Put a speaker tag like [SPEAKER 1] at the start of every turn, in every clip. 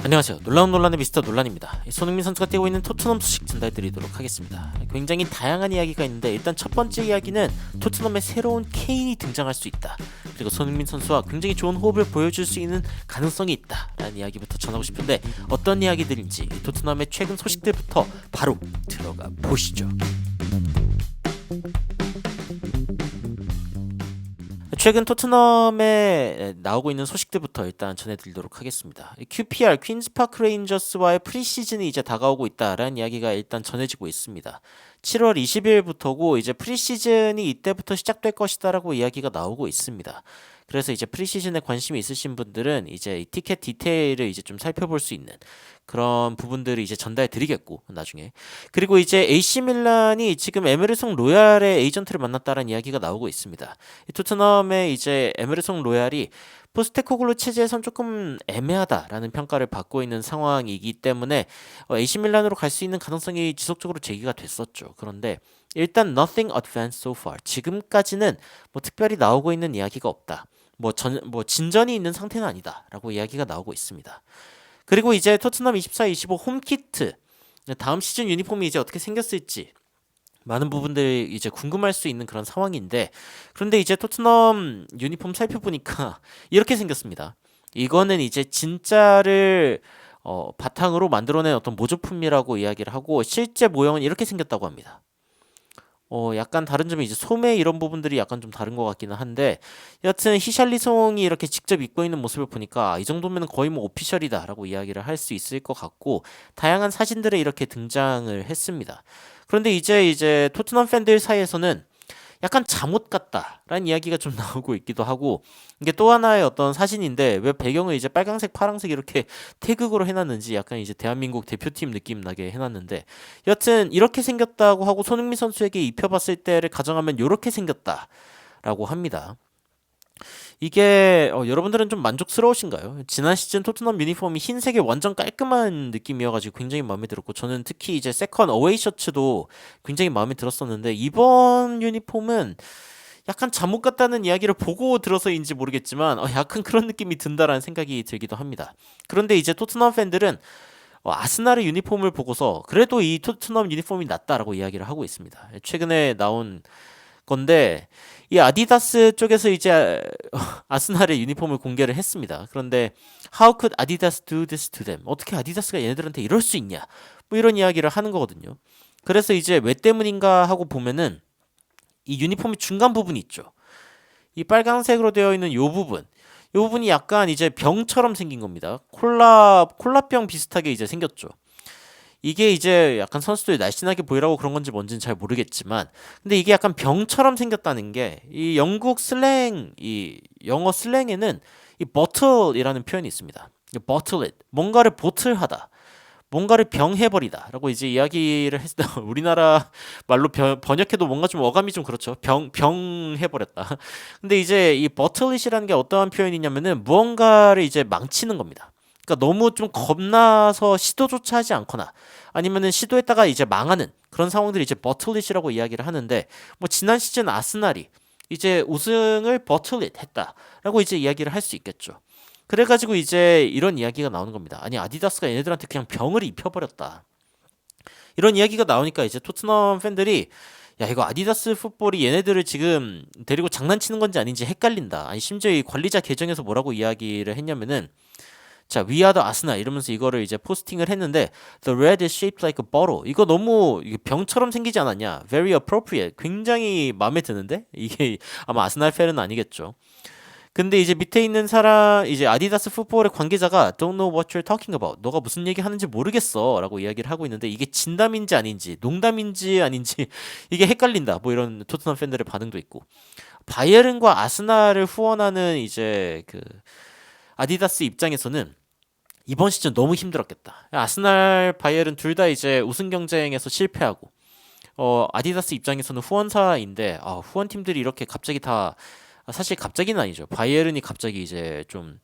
[SPEAKER 1] 안녕하세요. 놀라운 논란의 미스터 논란입니다. 손흥민 선수가 뛰고 있는 토트넘 소식 전달드리도록 하겠습니다. 굉장히 다양한 이야기가 있는데 일단 첫 번째 이야기는 토트넘에 새로운 케인이 등장할 수 있다. 그리고 손흥민 선수와 굉장히 좋은 호흡을 보여줄 수 있는 가능성이 있다. 라는 이야기부터 전하고 싶은데 어떤 이야기들인지 토트넘의 최근 소식들부터 바로 들어가 보시죠. 최근 토트넘에 나오고 있는 소식들부터 일단 전해드리도록 하겠습니다. QPR 퀸즈파크 레인저스와의 프리시즌이 이제 다가오고 있다라는 이야기가 일단 전해지고 있습니다. 7월 20일부터고 이제 프리시즌이 이때부터 시작될 것이다라고 이야기가 나오고 있습니다. 그래서 이제 프리시즌에 관심이 있으신 분들은 이제 이 티켓 디테일을 이제 좀 살펴볼 수 있는 그런 부분들을 이제 전달해 드리겠고 나중에. 그리고 이제 AC 밀란이 지금 에메르송 로얄의 에이전트를 만났다는 이야기가 나오고 있습니다. 토트넘의 이제 에메르송 로얄이 포스테코글루 체제에선 조금 애매하다라는 평가를 받고 있는 상황이기 때문에 AC 밀란으로 갈 수 있는 가능성이 지속적으로 제기가 됐었죠. 그런데 일단 nothing advanced so far. 지금까지는 뭐 특별히 나오고 있는 이야기가 없다. 뭐 진전이 있는 상태는 아니다라고 이야기가 나오고 있습니다. 그리고 이제 토트넘 24-25 홈키트 다음 시즌 유니폼이 이제 어떻게 생겼을지 많은 부분들이 이제 궁금할 수 있는 그런 상황인데 그런데 이제 토트넘 유니폼 살펴보니까 이렇게 생겼습니다. 이거는 이제 진짜를 바탕으로 만들어낸 어떤 모조품이라고 이야기를 하고 실제 모형은 이렇게 생겼다고 합니다. 약간 다른 점이 이제 소매 이런 부분들이 약간 좀 다른 것 같기는 한데 여하튼 히샬리송이 이렇게 직접 입고 있는 모습을 보니까 이 정도면 거의 뭐 오피셜이다라고 이야기를 할 수 있을 것 같고 다양한 사진들에 이렇게 등장을 했습니다. 그런데 이제 토트넘 팬들 사이에서는 약간 잠옷 같다라는 이야기가 좀 나오고 있기도 하고 이게 또 하나의 어떤 사진인데 왜 배경을 이제 빨강색 파랑색 이렇게 태극으로 해놨는지 약간 이제 대한민국 대표팀 느낌 나게 해놨는데 여튼 이렇게 생겼다고 하고 손흥민 선수에게 입혀봤을 때를 가정하면 이렇게 생겼다라고 합니다. 이게 여러분들은 좀 만족스러우신가요? 지난 시즌 토트넘 유니폼이 흰색의 완전 깔끔한 느낌이어가지고 굉장히 마음에 들었고 저는 특히 이제 세컨 어웨이 셔츠도 굉장히 마음에 들었었는데 이번 유니폼은 약간 잠옷 같다는 이야기를 보고 들어서인지 모르겠지만 약간 그런 느낌이 든다라는 생각이 들기도 합니다. 그런데 이제 토트넘 팬들은 아스날의 유니폼을 보고서 그래도 이 토트넘 유니폼이 낫다라고 이야기를 하고 있습니다. 최근에 나온 건데 이 아디다스 쪽에서 이제 아스날의 유니폼을 공개를 했습니다. 그런데 How could Adidas do this to them? 어떻게 아디다스가 얘네들한테 이럴 수 있냐? 뭐 이런 이야기를 하는 거거든요. 그래서 이제 왜 때문인가 하고 보면은 이 유니폼의 중간 부분이 있죠. 이 빨간색으로 되어 있는 요 부분. 요 부분이 약간 이제 병처럼 생긴 겁니다. 콜라병 비슷하게 이제 생겼죠. 이게 이제 약간 선수들이 날씬하게 보이라고 그런 건지 뭔지는 잘 모르겠지만 근데 이게 약간 병처럼 생겼다는 게 이 영국 슬랭 이 영어 슬랭에는 이 bottle이라는 표현이 있습니다. bottle it 뭔가를 보틀하다 뭔가를 병해버리다라고 이제 이야기를 했을 때 우리나라 말로 번역해도 뭔가 좀 어감이 좀 그렇죠. 병해버렸다. 근데 이제 이 bottleit이라는 게 어떠한 표현이냐면은 무언가를 이제 망치는 겁니다. 그러니까 너무 좀 겁나서 시도조차 하지 않거나 아니면은 시도했다가 이제 망하는 그런 상황들이 이제 버틀릿이라고 이야기를 하는데 뭐 지난 시즌 아스날이 이제 우승을 버틀릿 했다라고 이제 이야기를 할 수 있겠죠. 그래가지고 이제 이런 이야기가 나오는 겁니다. 아니 아디다스가 얘네들한테 그냥 병을 입혀버렸다. 이런 이야기가 나오니까 이제 토트넘 팬들이 야 이거 아디다스 풋볼이 얘네들을 지금 데리고 장난치는 건지 아닌지 헷갈린다. 아니 심지어 이 관리자 계정에서 뭐라고 이야기를 했냐면은 자, We are the Arsenal 이러면서 이거를 이제 포스팅을 했는데 The red is shaped like a bottle. 이거 너무 병처럼 생기지 않았냐? Very appropriate. 굉장히 마음에 드는데? 이게 아마 아스날 팬은 아니겠죠. 근데 이제 밑에 있는 사람 이제 아디다스 풋볼의 관계자가 Don't know what you're talking about. 너가 무슨 얘기 하는지 모르겠어라고 이야기를 하고 있는데 이게 진담인지 아닌지 농담인지 아닌지 이게 헷갈린다. 뭐 이런 토트넘 팬들의 반응도 있고. 바이에른과 아스날을 후원하는 이제 그 아디다스 입장에서는 이번 시즌 너무 힘들었겠다. 아스날, 바이에른 둘 다 이제 우승 경쟁에서 실패하고 아디다스 입장에서는 후원사인데 후원 팀들이 이렇게 갑자기 다 사실 갑자기는 아니죠. 바이에른이 갑자기 이제 좀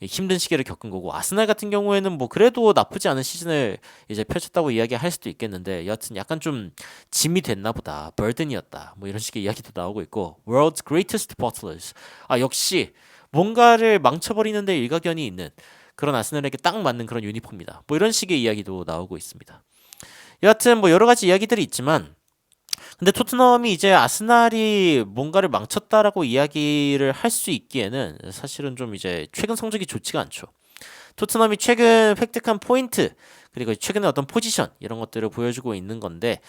[SPEAKER 1] 힘든 시기를 겪은 거고 아스날 같은 경우에는 뭐 그래도 나쁘지 않은 시즌을 이제 펼쳤다고 이야기할 수도 있겠는데 여하튼 약간 좀 짐이 됐나 보다. 버든이었다. 뭐 이런 식의 이야기도 나오고 있고 World's Greatest Bottlers. 역시 뭔가를 망쳐버리는데 일가견이 있는 그런 아스널에게 딱 맞는 그런 유니폼이다. 뭐 이런 식의 이야기도 나오고 있습니다. 여하튼 뭐 여러 가지 이야기들이 있지만 근데 토트넘이 이제 아스날이 뭔가를 망쳤다라고 이야기를 할 수 있기에는 사실은 좀 이제 최근 성적이 좋지가 않죠. 토트넘이 최근 획득한 포인트 그리고 최근에 어떤 포지션 이런 것들을 보여주고 있는 건데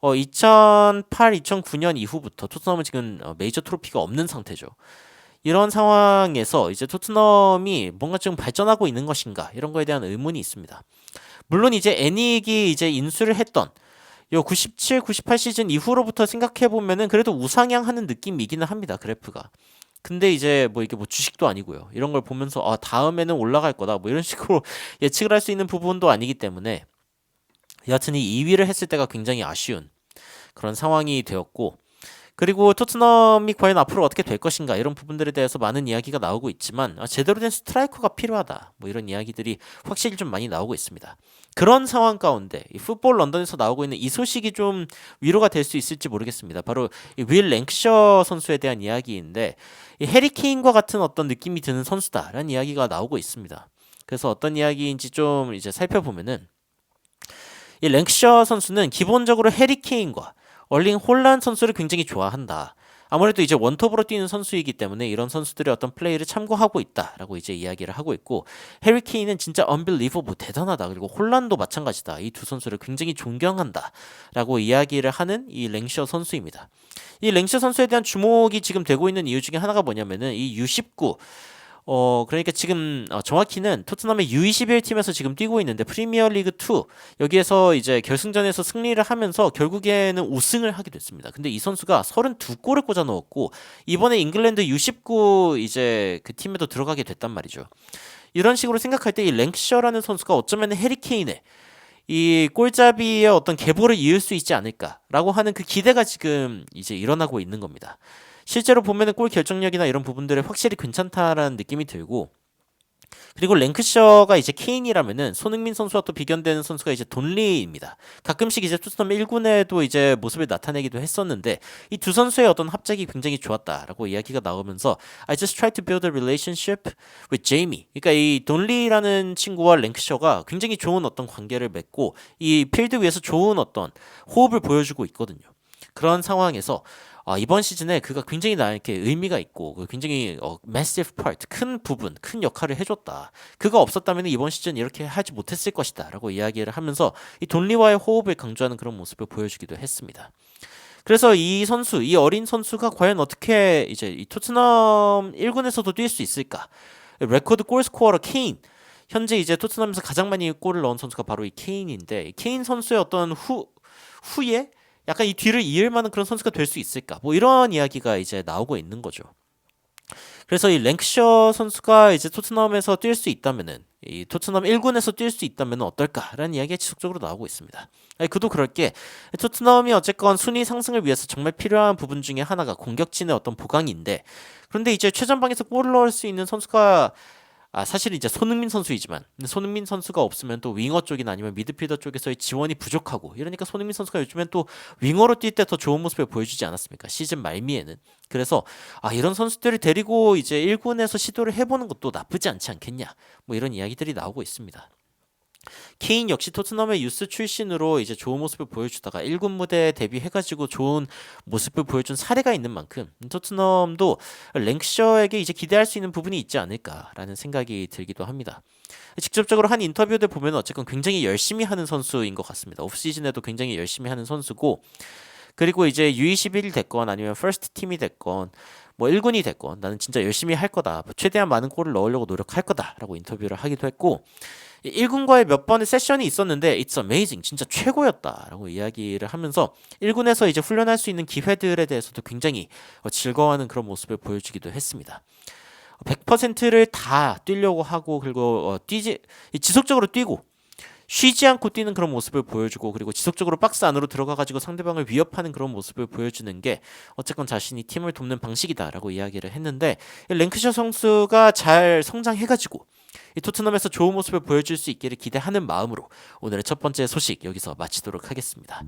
[SPEAKER 1] 2008, 2009년 이후부터 토트넘은 지금 메이저 트로피가 없는 상태죠. 이런 상황에서 이제 토트넘이 뭔가 좀 발전하고 있는 것인가 이런 거에 대한 의문이 있습니다. 물론 이제 애닉이 이제 인수를 했던 요 97, 98 시즌 이후로부터 생각해 보면은 그래도 우상향하는 느낌이기는 합니다. 그래프가. 근데 이제 뭐 이게 뭐 주식도 아니고요. 이런 걸 보면서 다음에는 올라갈 거다 뭐 이런 식으로 예측을 할 수 있는 부분도 아니기 때문에 여하튼 이 2위를 했을 때가 굉장히 아쉬운 그런 상황이 되었고 그리고 토트넘이 과연 앞으로 어떻게 될 것인가 이런 부분들에 대해서 많은 이야기가 나오고 있지만 제대로 된 스트라이커가 필요하다 뭐 이런 이야기들이 확실히 좀 많이 나오고 있습니다. 그런 상황 가운데 이 풋볼 런던에서 나오고 있는 이 소식이 좀 위로가 될 수 있을지 모르겠습니다. 바로 이 윌 랭크셔 선수에 대한 이야기인데 이 해리 케인과 같은 어떤 느낌이 드는 선수다라는 이야기가 나오고 있습니다. 그래서 어떤 이야기인지 좀 이제 살펴보면은 이 랭크셔 선수는 기본적으로 해리 케인과 얼링 홀란 선수를 굉장히 좋아한다. 아무래도 이제 원톱으로 뛰는 선수이기 때문에 이런 선수들의 어떤 플레이를 참고하고 있다라고 이제 이야기를 하고 있고 해리 케인은 진짜 unbelievable 대단하다. 그리고 홀란도 마찬가지다. 이 두 선수를 굉장히 존경한다라고 이야기를 하는 이 랭셔 선수입니다. 이 랭셔 선수에 대한 주목이 지금 되고 있는 이유 중에 하나가 뭐냐면은 이 U19 그러니까 지금 정확히는 토트넘의 U21 팀에서 지금 뛰고 있는데 프리미어리그 2 여기에서 이제 결승전에서 승리를 하면서 결국에는 우승을 하게 됐습니다. 근데 이 선수가 32골을 꽂아 넣었고 이번에 잉글랜드 U19 이제 그 팀에도 들어가게 됐단 말이죠. 이런 식으로 생각할 때 이 랭크셔라는 선수가 어쩌면 해리 케인의 이 골잡이의 어떤 계보를 이을 수 있지 않을까라고 하는 그 기대가 지금 이제 일어나고 있는 겁니다. 실제로 보면은 골 결정력이나 이런 부분들이 확실히 괜찮다라는 느낌이 들고 그리고 랭크셔가 이제 케인이라면은 손흥민 선수와 또 비견되는 선수가 이제 돈리입니다. 가끔씩 이제 토트넘 1군에도 이제 모습을 나타내기도 했었는데 이 두 선수의 어떤 합작이 굉장히 좋았다라고 이야기가 나오면서 I just tried to build a relationship with Jamie. 그러니까 이 돈리라는 친구와 랭크셔가 굉장히 좋은 어떤 관계를 맺고 이 필드 위에서 좋은 어떤 호흡을 보여주고 있거든요. 그런 상황에서 이번 시즌에 그가 굉장히 나에게 의미가 있고 굉장히 massive part, 큰 부분, 큰 역할을 해줬다. 그가 없었다면 이번 시즌 이렇게 하지 못했을 것이다 라고 이야기를 하면서 이 돈리와의 호흡을 강조하는 그런 모습을 보여주기도 했습니다. 그래서 이 선수, 이 어린 선수가 과연 어떻게 이제 이 토트넘 1군에서도 뛸 수 있을까? 레코드 골 스코어러 케인 현재 이제 토트넘에서 가장 많이 골을 넣은 선수가 바로 이 케인인데 이 케인 선수의 어떤 후에 약간 이 뒤를 이을 만한 그런 선수가 될 수 있을까? 뭐 이런 이야기가 이제 나오고 있는 거죠. 그래서 이 랭크셔 선수가 이제 토트넘에서 뛸 수 있다면은 이 토트넘 1군에서 뛸 수 있다면 어떨까라는 이야기가 지속적으로 나오고 있습니다. 그도 그럴 게 토트넘이 어쨌건 순위 상승을 위해서 정말 필요한 부분 중에 하나가 공격진의 어떤 보강인데 그런데 이제 최전방에서 골을 넣을 수 있는 선수가 사실 이제 손흥민 선수이지만 손흥민 선수가 없으면 또 윙어 쪽이나 아니면 미드필더 쪽에서의 지원이 부족하고 이러니까 손흥민 선수가 요즘엔 또 윙어로 뛸 때 더 좋은 모습을 보여주지 않았습니까? 시즌 말미에는. 그래서 이런 선수들을 데리고 이제 1군에서 시도를 해보는 것도 나쁘지 않지 않겠냐 뭐 이런 이야기들이 나오고 있습니다. 케인 역시 토트넘의 유스 출신으로 이제 좋은 모습을 보여주다가 1군 무대에 데뷔해가지고 좋은 모습을 보여준 사례가 있는 만큼 토트넘도 랭크셔에게 이제 기대할 수 있는 부분이 있지 않을까라는 생각이 들기도 합니다. 직접적으로 한 인터뷰들 보면 어쨌건 굉장히 열심히 하는 선수인 것 같습니다. 오프시즌에도 굉장히 열심히 하는 선수고 그리고 이제 U21이 됐건 아니면 퍼스트 팀이 됐건 뭐 1군이 됐건 나는 진짜 열심히 할 거다. 최대한 많은 골을 넣으려고 노력할 거다라고 인터뷰를 하기도 했고 1군과의 몇 번의 세션이 있었는데 It's amazing. 진짜 최고였다라고 이야기를 하면서 1군에서 이제 훈련할 수 있는 기회들에 대해서도 굉장히 즐거워하는 그런 모습을 보여주기도 했습니다. 100%를 다 뛰려고 하고 그리고 지속적으로 뛰고 쉬지 않고 뛰는 그런 모습을 보여주고 그리고 지속적으로 박스 안으로 들어가가지고 상대방을 위협하는 그런 모습을 보여주는 게 어쨌건 자신이 팀을 돕는 방식이다라고 이야기를 했는데 랭크셔 선수가 잘 성장해가지고 이 토트넘에서 좋은 모습을 보여줄 수 있기를 기대하는 마음으로 오늘의 첫 번째 소식 여기서 마치도록 하겠습니다.